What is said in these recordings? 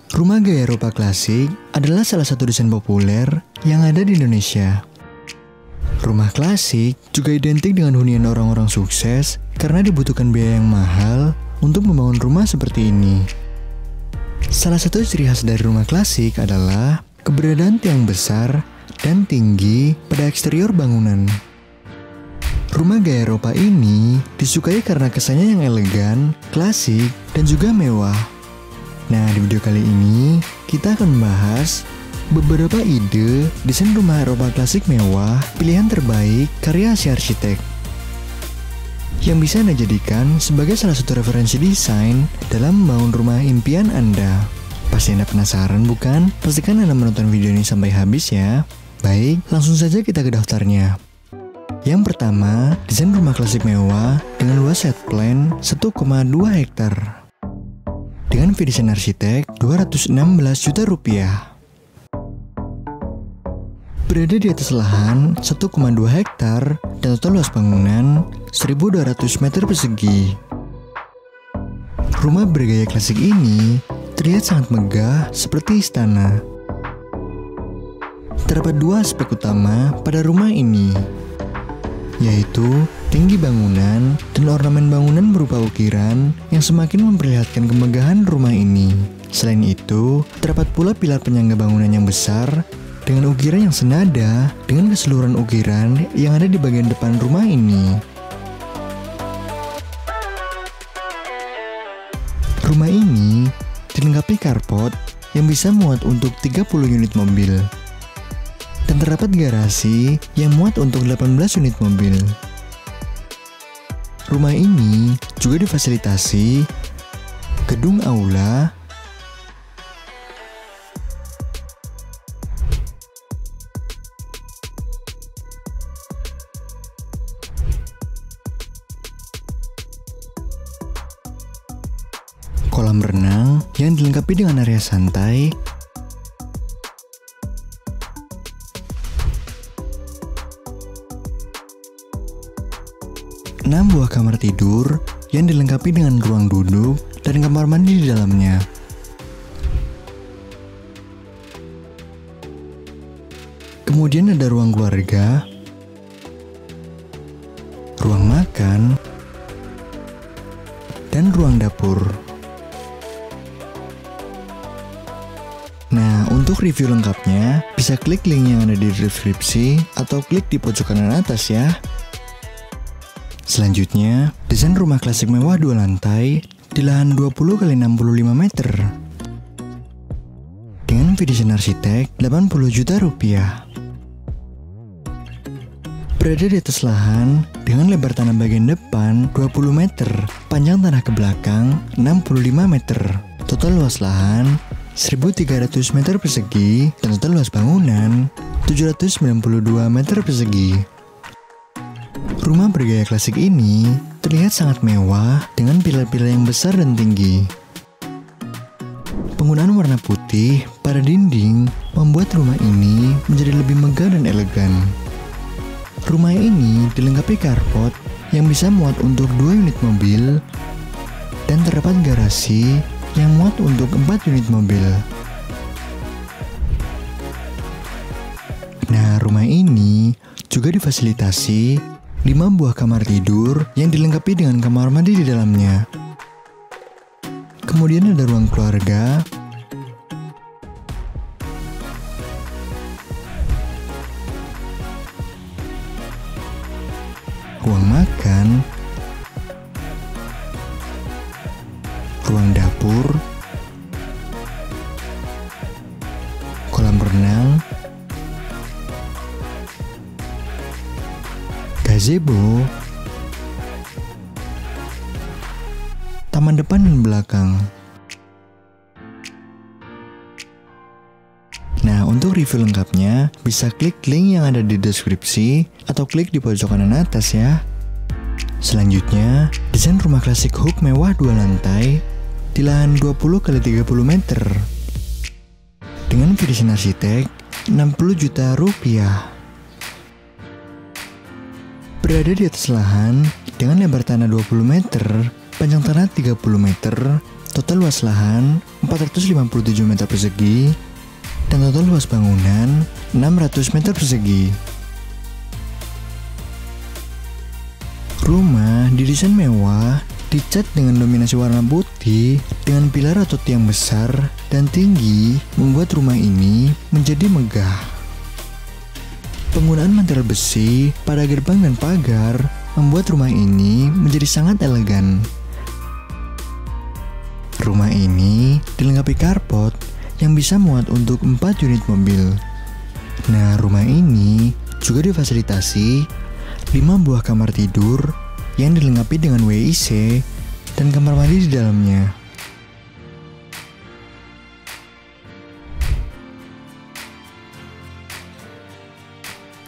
Rumah gaya Eropa klasik adalah salah satu desain populer yang ada di Indonesia. Rumah klasik juga identik dengan hunian orang-orang sukses karena dibutuhkan biaya yang mahal untuk membangun rumah seperti ini. Salah satu ciri khas dari rumah klasik adalah keberadaan tiang besar dan tinggi pada eksterior bangunan. Rumah gaya Eropa ini disukai karena kesannya yang elegan, klasik, dan juga mewah. Nah, di video kali ini kita akan membahas beberapa ide desain rumah Eropa klasik mewah pilihan terbaik karya si arsitek yang bisa Anda jadikan sebagai salah satu referensi desain dalam membangun rumah impian Anda. Pasti Anda penasaran bukan? Pastikan Anda menonton video ini sampai habis ya. Baik, langsung saja kita ke daftarnya. Yang pertama, desain rumah klasik mewah dengan luas set plan 1,2 hektar. Dengan fee desain arsitek 216 juta rupiah. Berada di atas lahan 1,2 hektar dan total luas bangunan 1.200 meter persegi. Rumah bergaya klasik ini terlihat sangat megah seperti istana. Terdapat dua aspek utama pada rumah ini, yaitu tinggi bangunan dan ornamen bangunan berupa ukiran yang semakin memperlihatkan kemegahan rumah ini. Selain itu, terdapat pula pilar penyangga bangunan yang besar dengan ukiran yang senada dengan keseluruhan ukiran yang ada di bagian depan rumah ini. Rumah ini dilengkapi carport yang bisa muat untuk 30 unit mobil. Dan terdapat garasi yang muat untuk 18 unit mobil. Rumah ini juga difasilitasi gedung aula, kolam renang yang dilengkapi dengan area santai, enam buah kamar tidur yang dilengkapi dengan ruang duduk dan kamar mandi di dalamnya. Kemudian ada ruang keluarga, ruang makan, dan ruang dapur. Nah, untuk review lengkapnya bisa klik link yang ada di deskripsi atau klik di pojok kanan atas ya. Selanjutnya, desain rumah klasik mewah 2 lantai di lahan 20 x 65 meter. Dengan fee desain arsitek 80 juta rupiah. Berada di atas lahan dengan lebar tanah bagian depan 20 meter, panjang tanah ke belakang 65 meter. Total luas lahan 1.300 meter persegi dan total luas bangunan 792 meter persegi. Rumah bergaya klasik ini terlihat sangat mewah dengan pilar-pilar yang besar dan tinggi. Penggunaan warna putih pada dinding membuat rumah ini menjadi lebih megah dan elegan. Rumah ini dilengkapi carport yang bisa muat untuk 2 unit mobil dan terdapat garasi yang muat untuk 4 unit mobil. Nah, rumah ini juga difasilitasi 5 buah kamar tidur yang dilengkapi dengan kamar mandi di dalamnya. Kemudian ada ruang keluarga, ruang makan, ruang dapur, kolam renang, gazebo, taman depan dan belakang. Nah, untuk review lengkapnya bisa klik link yang ada di deskripsi atau klik di pojok kanan atas ya. Selanjutnya, desain rumah klasik hook mewah 2 lantai di lahan 20 x 30 meter. Dengan fee desain arsitek 60 juta rupiah. Berada di atas lahan dengan lebar tanah 20 meter, panjang tanah 30 meter, Total luas lahan 457 meter persegi, dan total luas bangunan 600 meter persegi. Rumah didesain mewah, dicat dengan dominasi warna putih dengan pilar atau tiang besar dan tinggi, membuat rumah ini menjadi megah. Penggunaan material besi pada gerbang dan pagar membuat rumah ini menjadi sangat elegan. Rumah ini dilengkapi carport yang bisa muat untuk 4 unit mobil. Nah, rumah ini juga difasilitasi 5 buah kamar tidur yang dilengkapi dengan WC dan kamar mandi di dalamnya.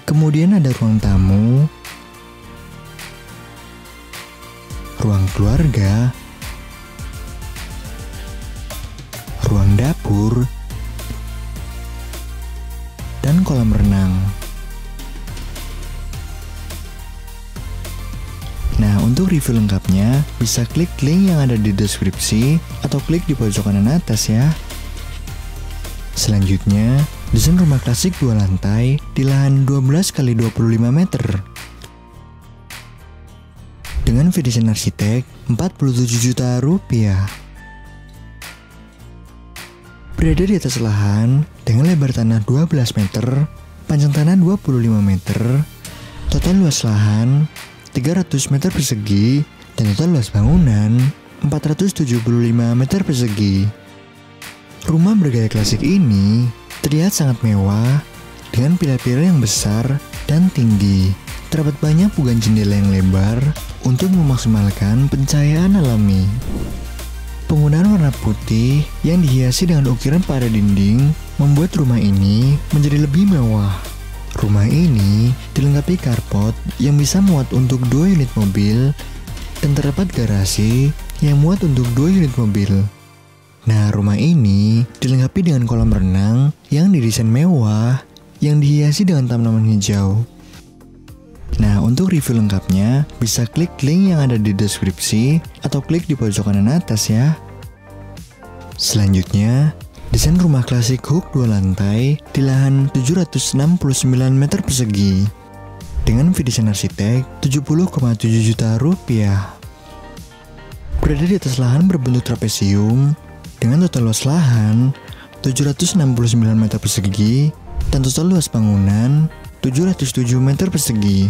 Kemudian ada ruang tamu, ruang keluarga, ruang dapur, dan kolam renang. Nah, untuk review lengkapnya bisa klik link yang ada di deskripsi atau klik di pojok kanan atas ya. Selanjutnya, desain rumah klasik 2 lantai di lahan 12 x 25 meter. Dengan fee desain arsitek 47 juta rupiah. Berada di atas lahan dengan lebar tanah 12 meter, panjang tanah 25 meter, total luas lahan 300 meter persegi, dan total luas bangunan 475 meter persegi. Rumah bergaya klasik ini terlihat sangat mewah dengan pilar-pilar yang besar dan tinggi. Terdapat banyak pugan jendela yang lebar untuk memaksimalkan pencahayaan alami. Penggunaan warna putih yang dihiasi dengan ukiran pada dinding membuat rumah ini menjadi lebih mewah. Rumah ini dilengkapi carport yang bisa muat untuk 2 unit mobil dan terdapat garasi yang muat untuk 2 unit mobil. Nah, rumah ini dilengkapi dengan kolam renang yang didesain mewah yang dihiasi dengan tanaman hijau. Nah, untuk review lengkapnya bisa klik link yang ada di deskripsi atau klik di pojok kanan atas ya. Selanjutnya, desain rumah klasik hook 2 lantai di lahan 769 meter persegi dengan fee desain arsitek 70,7 juta rupiah. Berada di atas lahan berbentuk trapesium dengan total luas lahan 769 meter persegi dan total luas bangunan 707 meter persegi.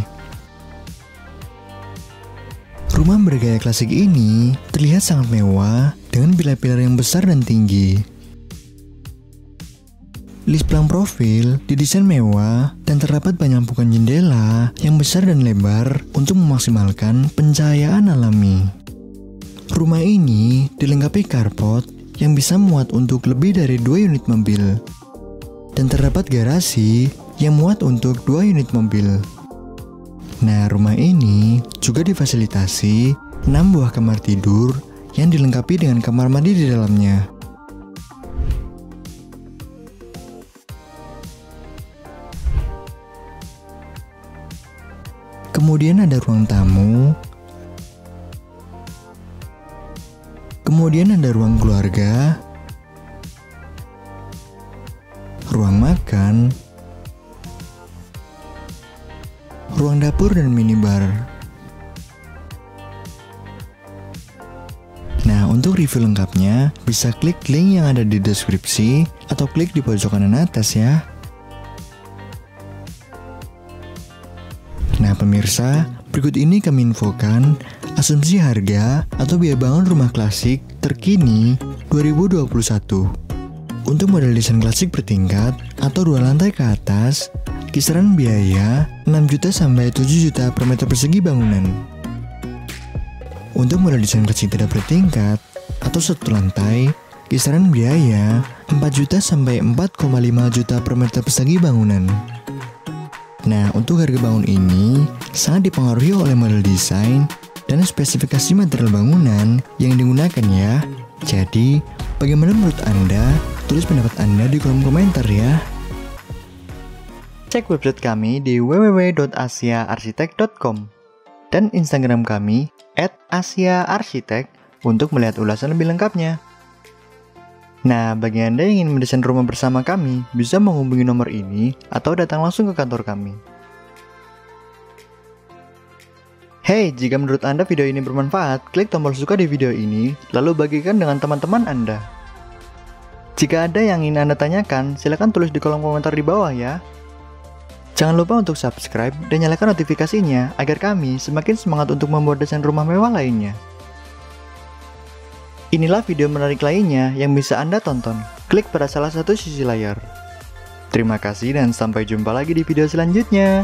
Rumah bergaya klasik ini terlihat sangat mewah dengan pilar-pilar yang besar dan tinggi. List pelang profil didesain mewah dan terdapat banyak pukan jendela yang besar dan lebar untuk memaksimalkan pencahayaan alami. Rumah ini dilengkapi carport yang bisa muat untuk lebih dari 2 unit mobil dan terdapat garasi yang muat untuk 2 unit mobil. Nah, rumah ini juga difasilitasi 6 buah kamar tidur yang dilengkapi dengan kamar mandi di dalamnya. Kemudian ada ruang tamu. Kemudian ada ruang keluarga, ruang makan, ruang dapur dan minibar. Nah, untuk review lengkapnya bisa klik link yang ada di deskripsi atau klik di pojok kanan atas ya. Nah, pemirsa, berikut ini kami infokan asumsi harga atau biaya bangun rumah klasik terkini 2021. Untuk model desain klasik bertingkat atau 2 lantai ke atas, kisaran biaya 6 juta sampai 7 juta per meter persegi bangunan. Untuk model desain klasik tidak bertingkat atau 1 lantai, kisaran biaya 4 juta sampai 4,5 juta per meter persegi bangunan. Nah, untuk harga bangun ini sangat dipengaruhi oleh model desain dan spesifikasi material bangunan yang digunakan ya. Jadi, bagaimana menurut Anda? Tulis pendapat Anda di kolom komentar ya. Cek website kami di www.asiaarsitek.com dan Instagram kami @asiaarsitek untuk melihat ulasan lebih lengkapnya. Nah, bagi Anda yang ingin mendesain rumah bersama kami, bisa menghubungi nomor ini atau datang langsung ke kantor kami. Hey, jika menurut Anda video ini bermanfaat, klik tombol suka di video ini, lalu bagikan dengan teman-teman Anda. Jika ada yang ingin Anda tanyakan, silakan tulis di kolom komentar di bawah ya. Jangan lupa untuk subscribe dan nyalakan notifikasinya agar kami semakin semangat untuk membuat desain rumah mewah lainnya. Inilah video menarik lainnya yang bisa Anda tonton. Klik pada salah satu sisi layar. Terima kasih dan sampai jumpa lagi di video selanjutnya.